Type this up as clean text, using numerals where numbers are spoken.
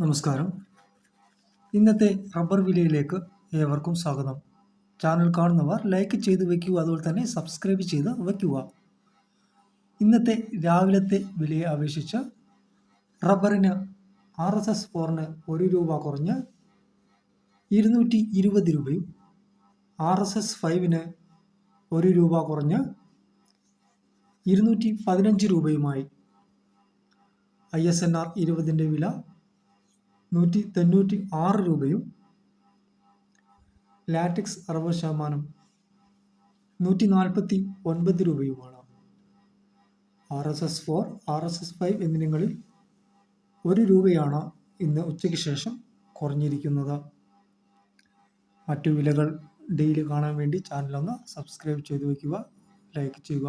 നമസ്കാരം. ഇന്നത്തെ റബ്ബർ വിലയിലേക്ക് ഏവർക്കും സ്വാഗതം. ചാനൽ കാണുന്നവർ ലൈക്ക് ചെയ്ത് വയ്ക്കുക, അതുപോലെ തന്നെ സബ്സ്ക്രൈബ് ചെയ്ത് വയ്ക്കുക. ഇന്നത്തെ രാവിലത്തെ വിലയെ അപേക്ഷിച്ച് റബ്ബറിന് RSS 4-ന് ₹1 കുറഞ്ഞ് 220 രൂപയും, RSS 5-ന് ₹1 കുറഞ്ഞ് 215 രൂപയുമായി. ISNR 20-ൻ്റെ വില 196 രൂപയും, ലാറ്റക്സ് 60% 149 രൂപയുമാണ്. RSS 4, RSS 5 എന്നിനങ്ങളിൽ ₹1 ഇന്ന് ഉച്ചയ്ക്ക് ശേഷം കുറഞ്ഞിരിക്കുന്നത്. മറ്റു വിലകൾ ഡെയിലി കാണാൻ വേണ്ടി ചാനലൊന്ന് സബ്സ്ക്രൈബ് ചെയ്ത് വയ്ക്കുക, ലൈക്ക് ചെയ്യുക.